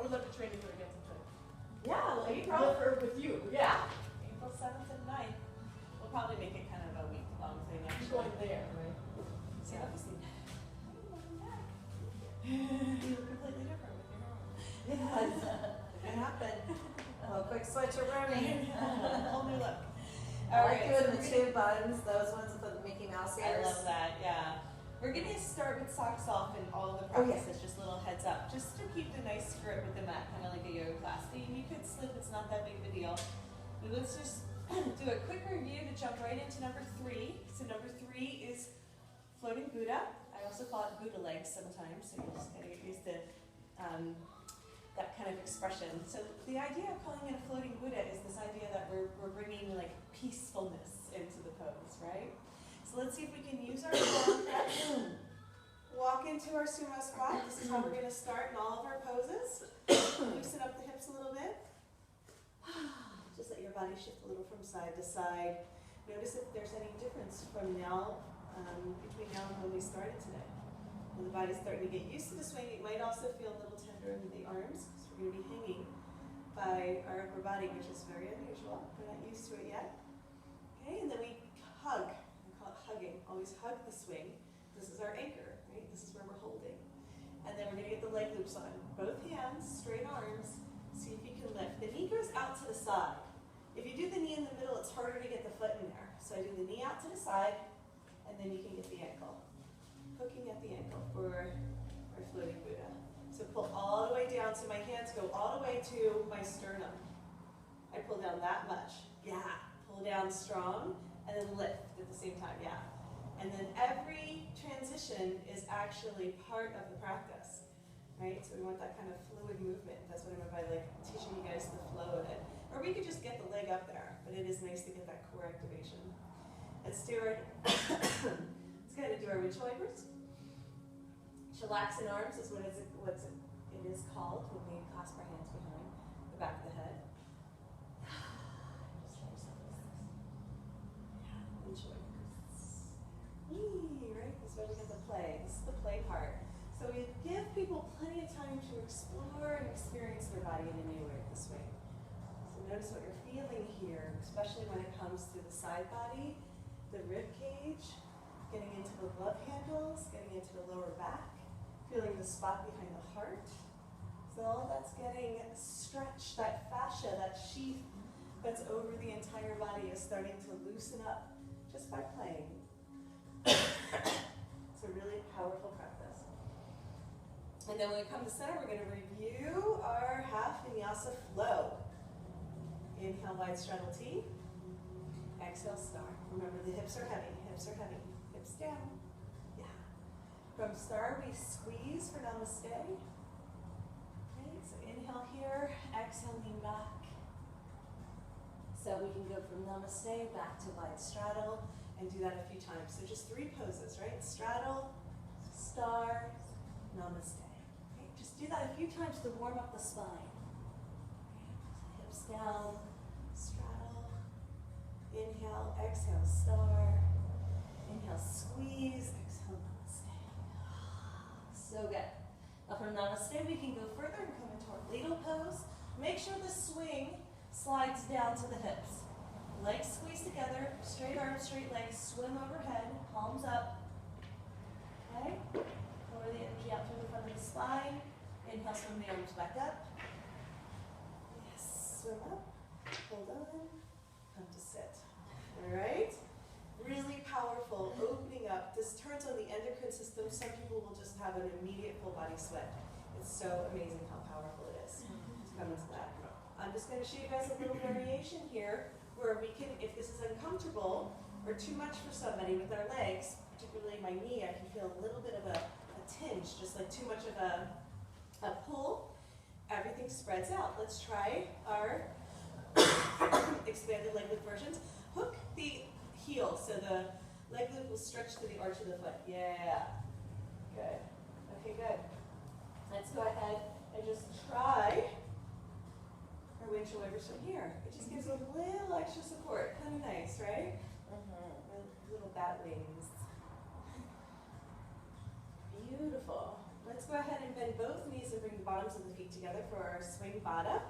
would love to train you again sometime. Yeah, April. With you. Yeah. April 7th and 9th. We'll probably make it kind of a week-long thing. You're going there, right? So obviously, you look completely different with your hair. Yes, it can happen. Oh, quick switch of rooming. Whole new look. I like doing the two buttons, those ones with the Mickey Mouse ears. I love that, yeah. We're going to start with socks off in all the practices, just little heads up, just to keep the nice grip with the mat, kind of like a yoga class. And you could slip, it's not that big of a deal. But let's just do a quick review to jump right into number 3. So number 3 is floating Buddha. I also call it Buddha legs sometimes, so you just gotta get used to that kind of expression. So the idea of calling it a floating Buddha is this idea that we're bringing like peacefulness into the pose, right? So let's see if we can use our breath. Walk into our sumo squat. This is how we're going to start in all of our poses. Loosen up the hips a little bit. Just let your body shift a little from side to side. Notice if there's any difference from now, between now and when we started today. When the body's starting to get used to the swing, it might also feel a little tender in the arms, because we're going to be hanging by our upper body, which is very unusual. We're not used to it yet. Okay, and then we hug. We call it hugging. Always hug the swing. This is our anchor, right? This is where we're holding. And then we're going to get the leg loops on. Both hands, straight arms. See if you can lift. The knee goes out to the side. If you do the knee in the middle, it's harder to get the foot in there. So I do the knee out to the side, and then you can get the ankle. Hooking at the ankle for our floating Buddha. So pull all the way down. So my hands go all the way to my sternum. I pull down that much. Yeah. Pull down strong, and then lift at the same time. Yeah. And then every transition is actually part of the practice, right? So we want that kind of fluid movement. That's what I mean by like teaching you guys the flow of it. Or we could just get the leg up there, but it is nice to get that core activation. Let's do our, let's kind of do our windshield wipers. Chillaxin arms is what it is called when we clasp our hands behind the back of the head. Just try yourself with this. Yeah, windshield wipers. Right? This is where we get the play. This is the play part. So we give people plenty of time to explore and experience their body in a new way with the swing. So notice what you're feeling here, especially when it comes to the side body, the rib cage, getting into the love handles, getting into the lower back, feeling the spot behind the heart. So all that's getting stretched, that fascia, that sheath that's over the entire body is starting to loosen up just by playing. It's a really powerful practice. And then when we come to center, we're going to review our half Vinyaysa flow. Inhale, wide straddle T. Exhale, star. Remember, the hips are heavy, hips are heavy. Hips down. Yeah. From star, we squeeze for namaste. Okay, so inhale here, exhale, lean back. So we can go from namaste back to wide straddle and do that a few times. So just 3 poses, right? Straddle, star, namaste. Okay, just do that a few times to warm up the spine. Okay, hips down, straddle, inhale, exhale, star, inhale, squeeze, exhale, namaste. So good. Now from namaste, we can go further and come into our ladle pose. Make sure the swing slides down to the hips. Legs squeeze together, straight arms, straight legs, swim overhead, palms up. Okay? Lower the energy out through the front of the spine. Inhale, swim the arms back up. Yes, swim up, hold on, come to sit. All right? Really powerful, opening up. This turns on the endocrine system. Some people will just have an immediate full body sweat. It's so amazing how powerful it is to come into that. I'm just going to show you guys a little variation here where we can, if this is uncomfortable or too much for somebody with their legs, particularly my knee, I can feel a little bit of a tinge, just like too much of a pull. Everything spreads out. Let's try our expanded leg loop versions. Hook the heel so the leg loop will stretch to the arch of the foot. Yeah. Good. Okay, good. Let's go ahead and just try our windshield wipers from here. It just gives a little extra support. Kind of nice, right? Little bat wings. Beautiful. Let's let's go ahead and bend both knees and bring the bottoms of the feet together for our swing bada.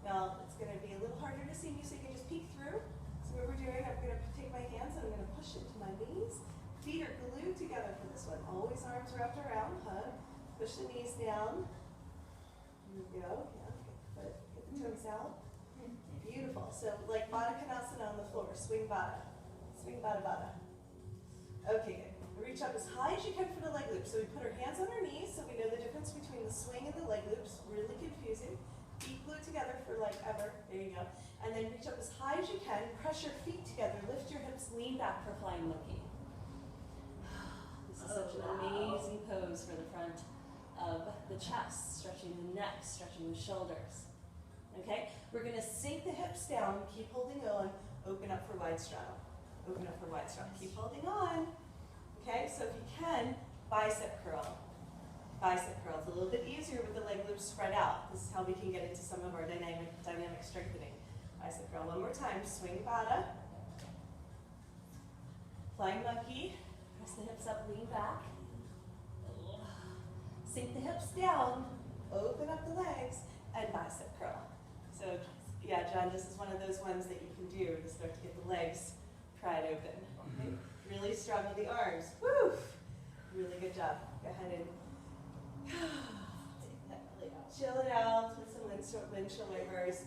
Now, it's going to be a little harder to see me, so you can just peek through. So what we're doing, I'm going to take my hands and I'm going to push into my knees. Feet are glued together for this one. Always arms wrapped around, hug. Push the knees down. Here we go. Yeah, get the toes out. Beautiful. So like Baddha Konasana on the floor. Swing bada. Swing bada bada. Okay, good. Reach up as high as you can for the leg loop. So we put our hands on our knees so we know the difference between the swing and the leg loops. Really confusing. Feet glued together for like ever. There you go. And then reach up as high as you can. Press your feet together. Lift your hips. Lean back for flying monkey. This is such an amazing pose for the front of the chest. Stretching the neck. Stretching the shoulders. Okay? We're going to sink the hips down. Keep holding on. Open up for wide straddle. Open up for wide straddle. Keep holding on. Okay? So if you can, bicep curl. Bicep curl. It's a little bit easier with the leg loops spread out. This is how we can get into some of our dynamic strengthening. Bicep curl. One more time. Swing bada. Flying monkey. Press the hips up, lean back. Sink the hips down. Open up the legs. And bicep curl. So, yeah, John, this is one of those ones that you can do to start to get the legs pried open. Okay? Really struggle the arms. Woo! Really good job. Go ahead and take that belly out. Chill it out with some windshield wipers.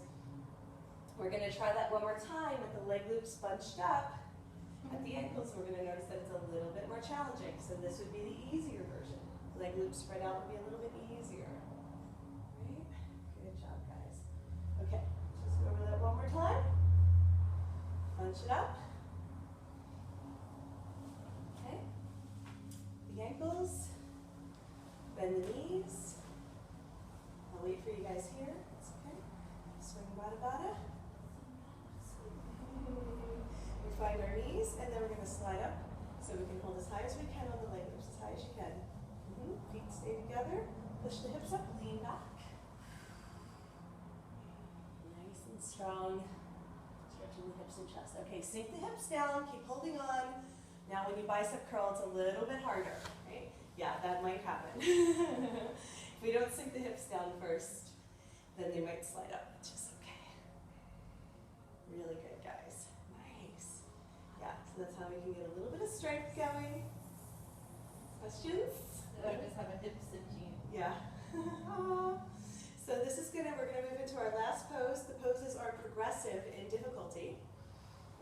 We're going to try that one more time with the leg loops bunched up. At the ankles, we're going to notice that it's a little bit more challenging. So this would be the easier version. Leg loops spread out would be a little bit easier. Right? Good job, guys. Okay, just go over that one more time. Bunch it up. Okay. The ankles. Bend the knees. I'll wait for you guys here. It's okay. Swing bada bada. We find our knees, and then we're going to slide up so we can hold as high as we can on the leg loops, as high as you can. Feet stay together. Push the hips up, lean back. Nice and strong. Stretching the hips and chest. Okay, sink the hips down, keep holding on. Now when you bicep curl, it's a little bit harder, right? Yeah, that might happen. If we don't sink the hips down first, then they might slide up, which is okay. Really good, guys. Nice. Yeah, so that's how we can get a little bit of strength going. Questions? I just have a hip cinching. Yeah. So this is we're gonna move into our last pose. The poses are progressive in difficulty,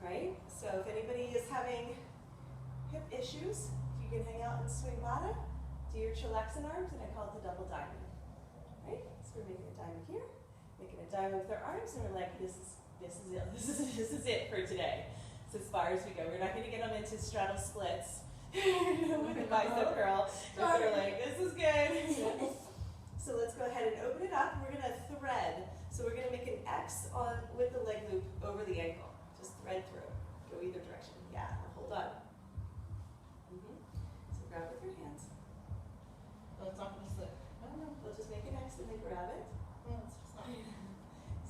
right? So if anybody is having hip issues, you can hang out and swing bada, do your Chillaxin arms, and I call it the double diamond, right? So we're making a diamond here, making a diamond with our arms, and we're like, this is it for today. So as far as we go, we're not gonna get them into straddle splits. With a bicep curl, because we're like, this is good. So let's go ahead and open it up. We're going to thread. So we're going to make an X with the leg loop over the ankle. Just thread through. Go either direction. Yeah, hold on. So grab with your hands. Oh, it's not going to slip. No, we'll just make an X and then grab it. No, it's just not.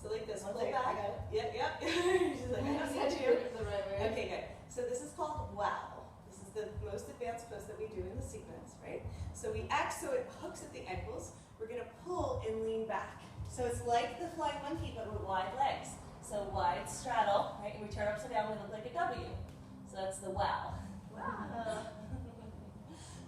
So like this, One pull second, back. I got it. Yep. She's like, I know how to. The right way. Okay, good. So this is called wow. This is the most advanced pose that we do in the sequence, right? So we X so it hooks at the ankles. We're going to pull and lean back. So it's like the flying monkey, but with wide legs. So wide straddle, right? And we turn upside down, we look like a W. So that's the wow. Wow.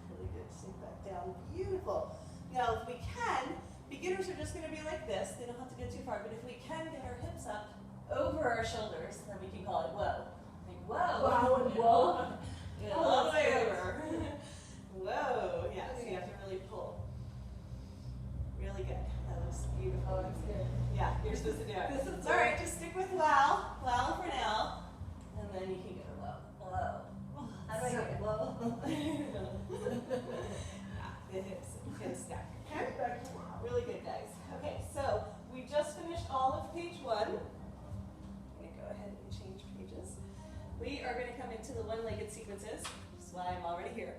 Really good. Sink that down. Beautiful. Now, if we can, beginners are just going to be like this. They don't have to go too far. But if we can get our hips up over our shoulders, then we can call it whoa. Like whoa. Wow. Whoa. Good. All the way good. over. Whoa. Yeah, so you have to really pull. Really good. That looks beautiful. Oh, that's good. Yeah, you're supposed to do it. This is It's all right. Just stick with wow. Wow for now. And then you can go whoa. Whoa. How do I get it? Whoa. Yeah, the hips can stack. Okay? Really good, guys. Okay, so we just finished all of page 1. I'm going to go ahead and change pages. We are going to come into the one-legged sequences, which is why I'm already here.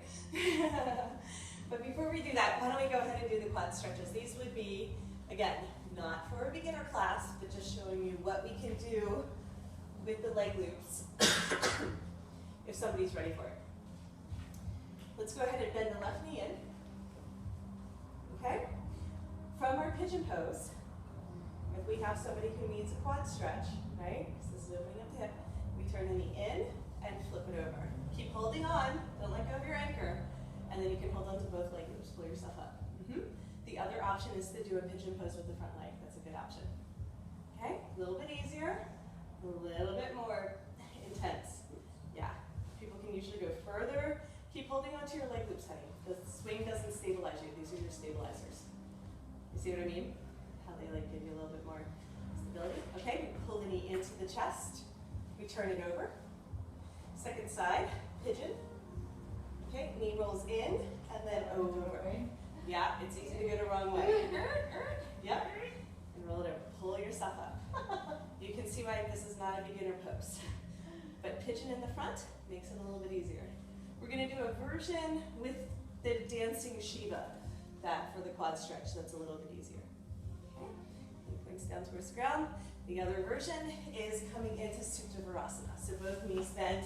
But before we do that, why don't we go ahead and do the quad stretches? These would be, again, not for a beginner class, but just showing you what we can do with the leg loops if somebody's ready for it. Let's go ahead and bend the left knee in. Okay? From our pigeon pose, if we have somebody who needs a quad stretch, right? So this is opening up the hip. We turn the knee in and flip it over. Keep holding on, don't let go of your anchor, and then you can hold on to both leg loops, pull yourself up. The other option is to do a pigeon pose with the front leg. That's a good option. Okay, a little bit easier, a little bit more intense. Yeah, people can usually go further. Keep holding onto your leg loops, honey. The swing doesn't stabilize you. These are your stabilizers. You see what I mean? How they like give you a little bit more stability. Okay, we pull the knee into the chest. We turn it over. Second side, pigeon. Okay, knee rolls in and then over. Yeah, it's easy to go the wrong way. Yep, and roll it over. Pull yourself up. You can see why this is not a beginner pose. But pigeon in the front makes it a little bit easier. We're going to do a version with the dancing Shiva, that for the quad stretch, that's a little bit easier. Okay, points down towards the ground. The other version is coming into suptavirasana. So both knees bent,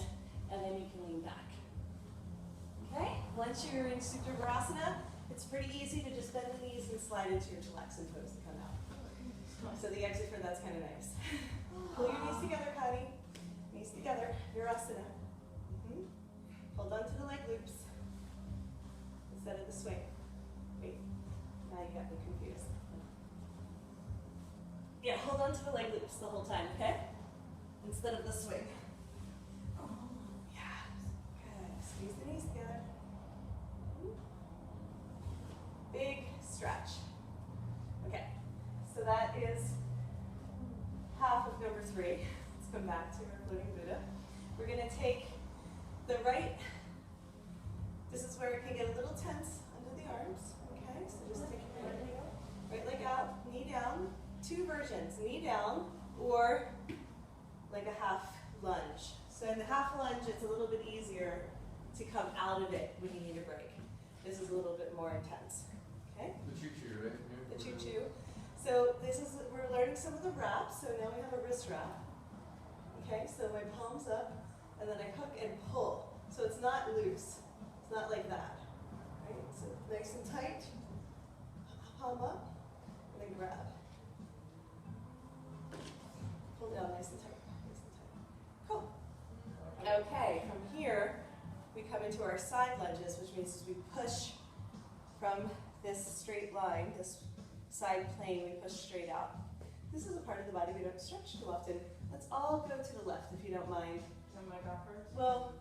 and then you can lean back. Okay, once you're in suptavirasana, it's pretty easy to just bend the knees and slide into your Chillaxin pose to come out. So the exit for that's kind of nice. Pull your knees together, Connie. Knees together, Virasana. Hold on to the leg loops instead of the swing. Wait, now you got me confused. Yeah, hold on to the leg loops the whole time, okay? Instead of the swing. Yeah, good. Squeeze the knees together. Big stretch. Okay, so that is half of number 3. Let's come back to our floating Buddha. We're going to take the right, this is where it can get a little tense under the arms. Okay, so just take your right leg out, knee down. 2 versions, knee down or like a half lunge. So in the half lunge, it's a little bit easier to come out of it when you need a break. This is a little bit more intense. Okay? The choo-choo, right? The choo-choo. So this is, we're learning some of the wraps, so now we have a wrist wrap. Okay, so my palms up, and then I hook and pull. So it's not loose, it's not like that. Right? So nice and tight, palm up, and then grab. Pull down nice and tight, nice and tight. Cool. Okay, from here, we come into our side lunges, which means we push from this straight line, this side plane, we push straight out. This is a part of the body we don't stretch too often. Let's all go to the left, if you don't mind. Am I back first? Well,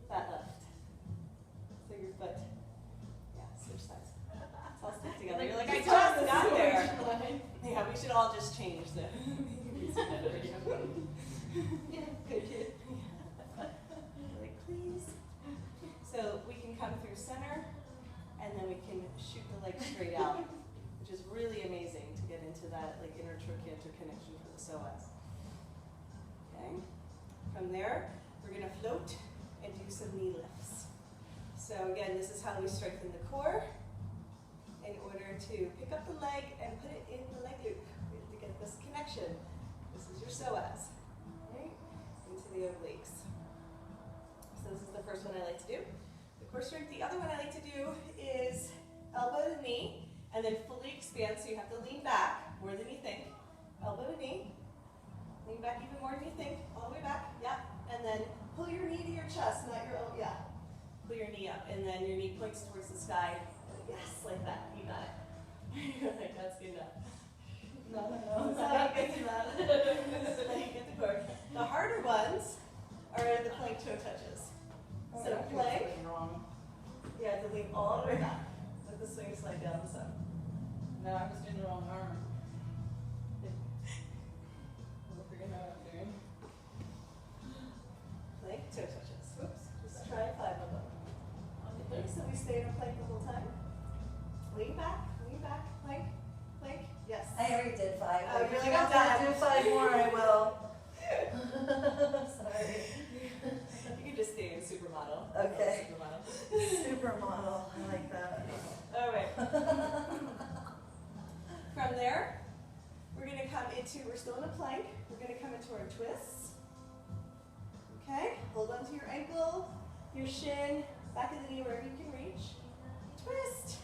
that left. So your foot, yeah, switch sides. Let's all stick together. You're like, I just got there. Yeah, we should all just change the. Yeah, good kid. Like, please. So we can come through center, and then we can shoot the legs straight out, which is really amazing to get into that like intertrochanter connection for the psoas. Okay. From there, we're going to float and do some knee lifts. So again, this is how we strengthen the core in order to pick up the leg and put it in the leg loop. We have to get this connection. This is your psoas, right? Into the obliques. So this is the first one I like to do. The core strength. The other one I like to do is elbow to knee and then fully expand. So you have to lean back more than you think. Elbow to knee. Lean back even more than you think. All the way back. Yeah. And then pull your knee to your chest, not your elbow. Yeah. Pull your knee up, and then your knee points towards the sky. Yes, like that. You got it. You're like, that's good enough. No. That's how you get to that. That's how you get the core. The harder ones are the plank toe touches. So plank. Yeah, to lean all the way back. Let the swing slide down the side. No, I'm just doing the wrong arm. I forget how I'm doing. Plank toe touches. Oops. Just try 5 of them. Okay, so we stay in a plank the whole time. Lean back, plank, plank. Yes. I already did 5. Oh, If really? you want me to do 5 more, I will. Sorry. You can just stay in supermodel. Okay. Supermodel. Supermodel. I like that. All right. From there, we're going to come into, we're still in a plank. We're going to come into our twists. Okay? Hold on to your ankle, your shin, back of the knee, wherever you can reach. Twist.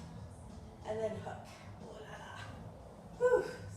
and then hook. Ooh la la. Whew.